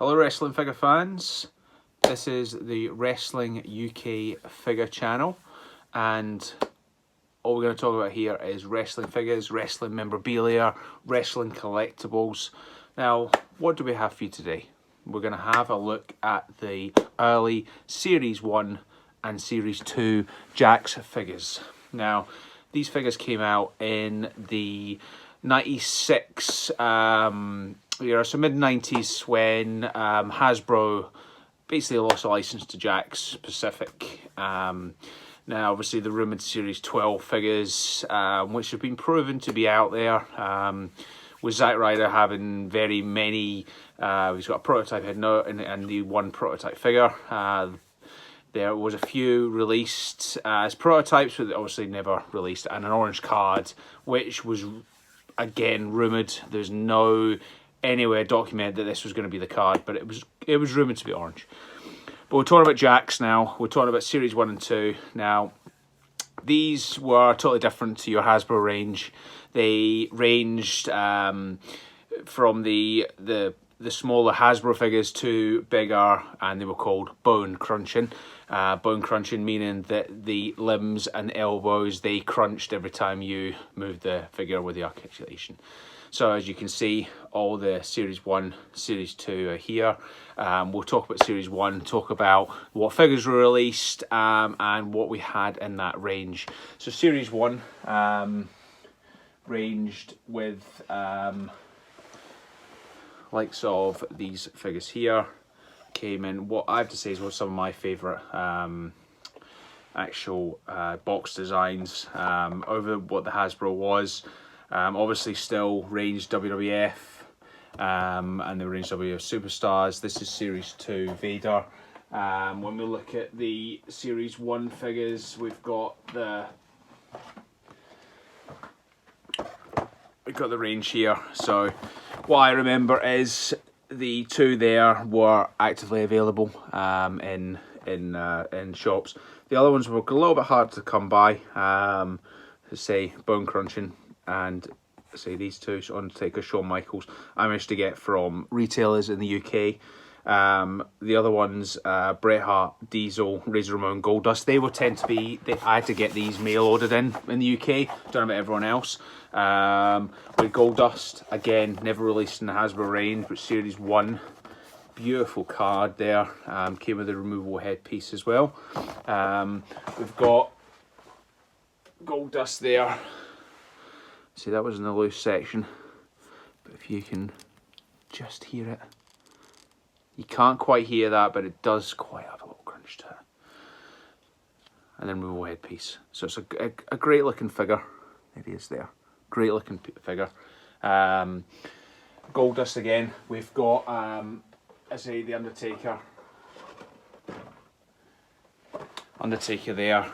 Hello wrestling figure fans, this is the Wrestling UK figure channel, and all we're going to talk about here is wrestling figures, wrestling memorabilia, wrestling collectibles. Now, what do we have for you today? We're going to have a look at the early Series 1 and Series 2 Jakks figures. Now, these figures came out in the 96 era, so mid-90s, when Hasbro basically lost a license to Jakks Pacific. Now, obviously, the rumoured Series 12 figures, which have been proven to be out there, with Zack Ryder having very many. He's got a prototype head now and the one prototype figure. There was a few released as prototypes, but obviously never released, and an orange card, which was again rumoured. There's no anywhere documented that this was going to be the card, but it was rumoured to be orange. But we're talking about Jakks now. We're talking about Series 1 and 2. Now, these were totally different to your Hasbro range. They ranged from the smaller Hasbro figures to bigger, and they were called bone crunching. Bone crunching meaning that the limbs and elbows, they crunched every time you moved the figure with the articulation. So as you can see, all the Series 1, Series 2 are here. We'll talk about Series 1, talk about what figures were released, and what we had in that range. So Series 1 ranged with likes of these figures here. Came in what I have to say is some of my favourite actual box designs over what the Hasbro was. Obviously still ranged WWF, and the ranged WWF Superstars. This is Series 2 Vader. When we look at the Series 1 figures, we've got the range here. So what I remember is the two there were actively available in shops. The other ones were a little bit hard to come by. Say Bone Crunching and say these two, so Undertaker, Shawn Michaels, I managed to get from retailers in the UK. The other ones, Bret Hart, Diesel, Razor Ramon, Goldust, they would tend to be, I had to get these mail ordered in the UK, don't know about everyone else. With Goldust, again, never released in the Hasbro range, but Series 1, beautiful card there, came with a removable headpiece as well. We've got Goldust there. See, that was in the loose section, but if you can just hear it, you can't quite hear that, but it does quite have a little crunch to it. And then removable headpiece. So it's a great looking figure. There he is there. Great looking figure. Goldust again. We've got, I say, the Undertaker. Undertaker there,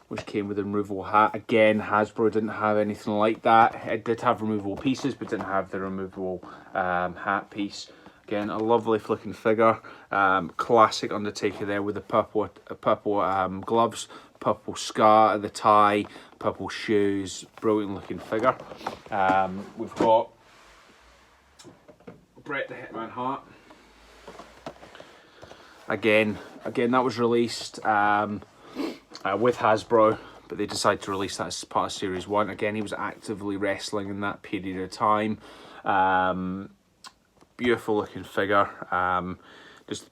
which came with a removable hat. Again, Hasbro didn't have anything like that. It did have removable pieces, but didn't have the removable hat piece. Again, a lovely looking figure. Classic Undertaker there with the purple gloves, purple scar at the tie, purple shoes. Brilliant looking figure. We've got Bret the Hitman Hart. Again, that was released with Hasbro, but they decided to release that as part of Series 1. Again, he was actively wrestling in that period of time. Beautiful looking figure. Just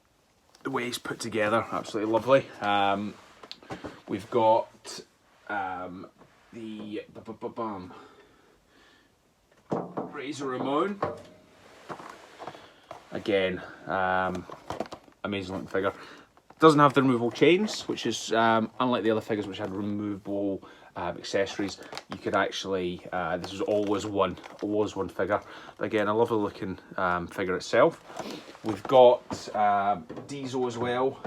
the way he's put together, absolutely lovely. We've got the Razor Ramon. Again, amazing looking figure. Doesn't have the removable chains, which is unlike the other figures which had removable accessories. You could actually, this was always one figure. But again, a lovely looking figure itself. We've got Diesel as well.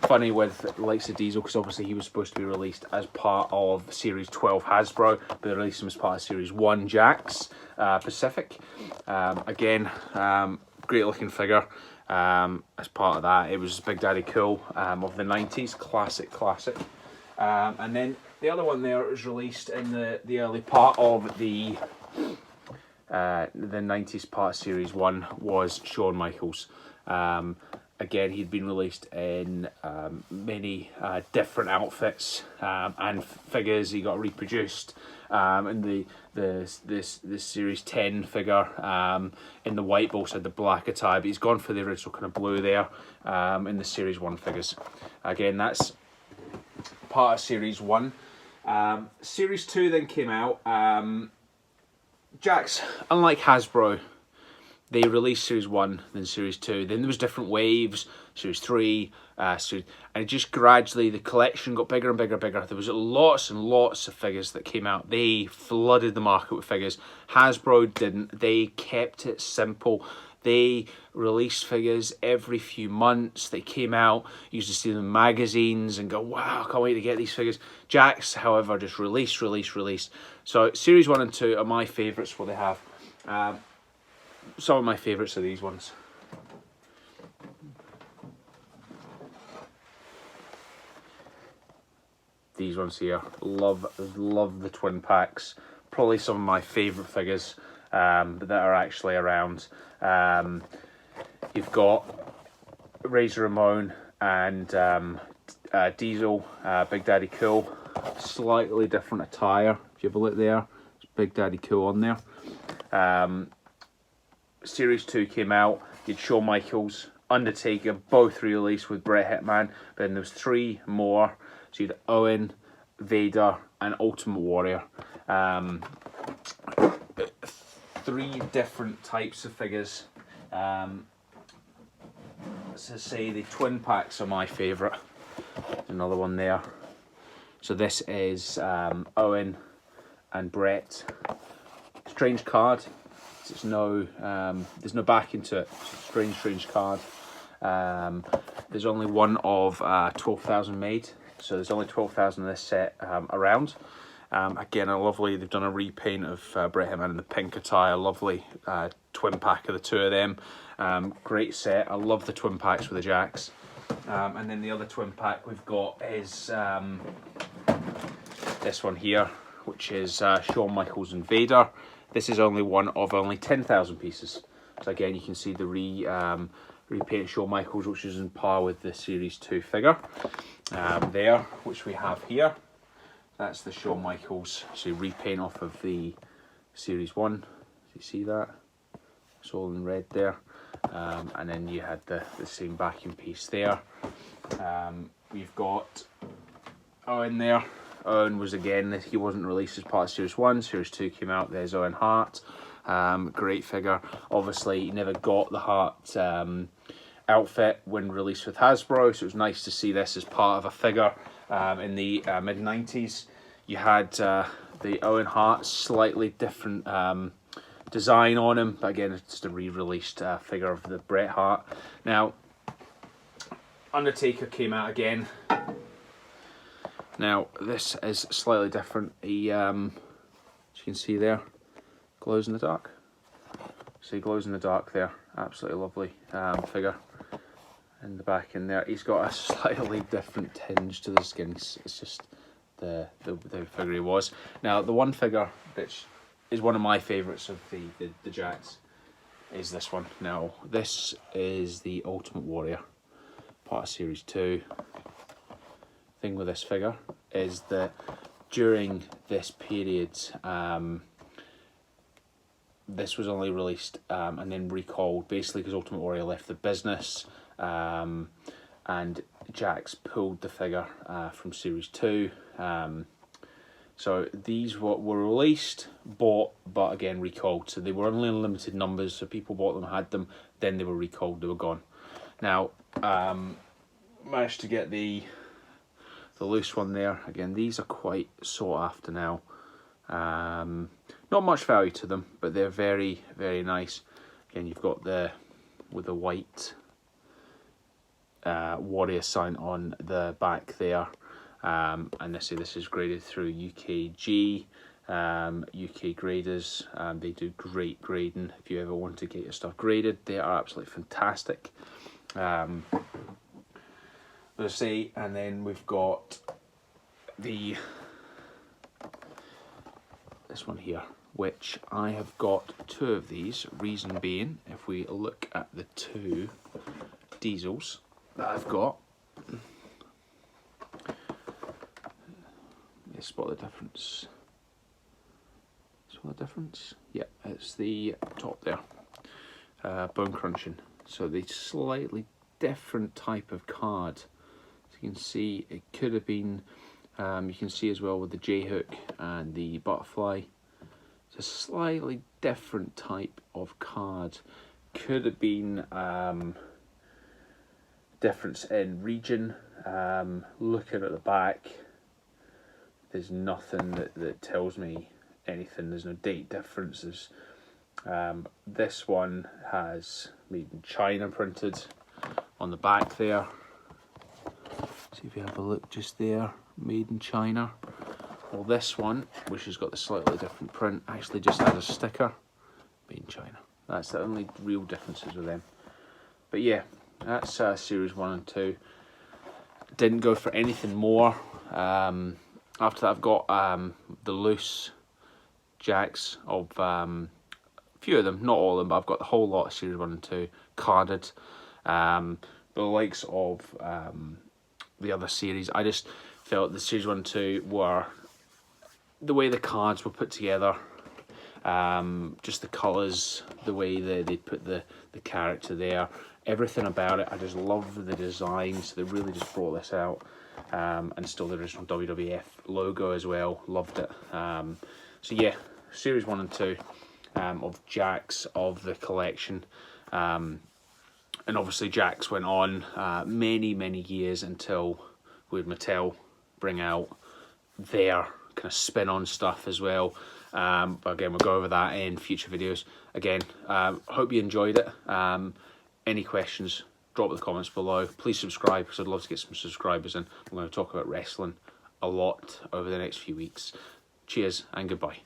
Funny with the likes of Diesel, because obviously he was supposed to be released as part of Series 12 Hasbro, but they released him as part of Series 1 Jakks Pacific. Again, great looking figure. As part of that, it was Big Daddy Cool of the 90s, classic. And then the other one there was released in the early part of the the 90s part of Series 1 was Shawn Michaels. Again, he'd been released in many different outfits and figures. He got reproduced in this Series 10 figure in the white, but also the black attire. But he's gone for the original kind of blue there in the Series 1 figures. Again, that's part of Series 1. Series 2 then came out. Jakks, unlike Hasbro, they released Series 1, then Series 2, then there was different waves, Series 3, and it just gradually, the collection got bigger and bigger and bigger. There was lots and lots of figures that came out. They flooded the market with figures. Hasbro didn't. They kept it simple. They released figures every few months. They came out, you used to see them in magazines and go, wow, I can't wait to get these figures. Jakks, however, just release. So Series 1 and 2 are my favourites, what they have. Some of my favourites are these ones. These ones here, love the twin packs. Probably some of my favourite figures that are actually around. You've got Razor Ramon and Diesel, Big Daddy Cool. Slightly different attire. If you have a look there, it's Big Daddy Cool on there. Series 2 came out, you had Shawn Michaels, Undertaker, both released with Bret Hitman, but then there was 3 more, so you had Owen, Vader, and Ultimate Warrior. 3 different types of figures. To say the twin packs are my favourite. Another one there. So this is Owen and Bret. Strange card. It's no, there's no backing to it. Strange card. There's only one of 12,000 made, so there's only 12,000 of this set around. Again, a lovely. They've done a repaint of Bret Hitman in the pink attire. Lovely twin pack of the two of them. Great set. I love the twin packs with the Jakks. And then the other twin pack we've got is this one here, which is Shawn Michaels and Vader. This is only one of only 10,000 pieces. So again, you can see the repainted Shawn Michaels, which is in par with the Series 2 figure. There, which we have here. That's the Shawn Michaels. So you repaint off of the Series 1. You see that? It's all in red there. And then you had the same backing piece there. We've got Owen there. Owen was, again, he wasn't released as part of Series 1. Series 2 came out. There's Owen Hart. Great figure. Obviously, he never got the Hart outfit when released with Hasbro, so it was nice to see this as part of a figure in the mid-90s. You had the Owen Hart, slightly different design on him, but again, it's just a re-released figure of the Bret Hart. Now, Undertaker came out again. Now, this is slightly different. He, as you can see there, glows in the dark. So he glows in the dark there. Absolutely lovely figure. In the back in there, he's got a slightly different tinge to the skin. It's just the figure he was. Now, the one figure which is one of my favourites of the Jakks is this one. Now, this is the Ultimate Warrior, part of Series 2. Thing with this figure is that during this period, this was only released and then recalled, basically because Ultimate Warrior left the business, and Jakks pulled the figure from Series 2. So these were released, bought, but again recalled. So they were only in limited numbers, so people bought them, had them, then they were recalled, they were gone. Now, managed to get the loose one there. Again, these are quite sought after now. Not much value to them, but they're very, very nice. Again, you've got with the white warrior sign on the back there. And this is graded through UKG, UK graders. They do great grading. If you ever want to get your stuff graded, they are absolutely fantastic. Let's see, and then we've got this one here, which I have got 2 of these. Reason being, if we look at the 2 diesels that I've got, you spot the difference. Spot the difference? Yeah, it's the top there. Bone crunching. So the slightly different type of card. As you can see, it could have been, you can see as well with the J-hook and the butterfly, it's a slightly different type of card. Could have been difference in region. Looking at the back, there's nothing that tells me anything. There's no date differences. This one has made in China printed on the back there. See if you have a look just there, made in China. Well, this one, which has got the slightly different print, actually just has a sticker, made in China. That's the only real differences with them. But yeah, that's series 1 and 2. Didn't go for anything more. After that, I've got the loose Jakks of a few of them, not all of them, but I've got the whole lot of series 1 and 2 carded. The likes of the other series, I just felt the series 1 and 2 were, the way the cards were put together, just the colours, the way they put the character there, everything about it, I just love the design. So they really just brought this out, and still the original WWF logo as well, loved it. So yeah, series 1 and 2 of Jakks of the collection. And obviously Jakks went on many years until we had Mattel bring out their kind of spin-on stuff as well. But again, we'll go over that in future videos. Again, hope you enjoyed it. Any questions, drop the comments below. Please subscribe, because I'd love to get some subscribers, and I'm going to talk about wrestling a lot over the next few weeks. Cheers and goodbye.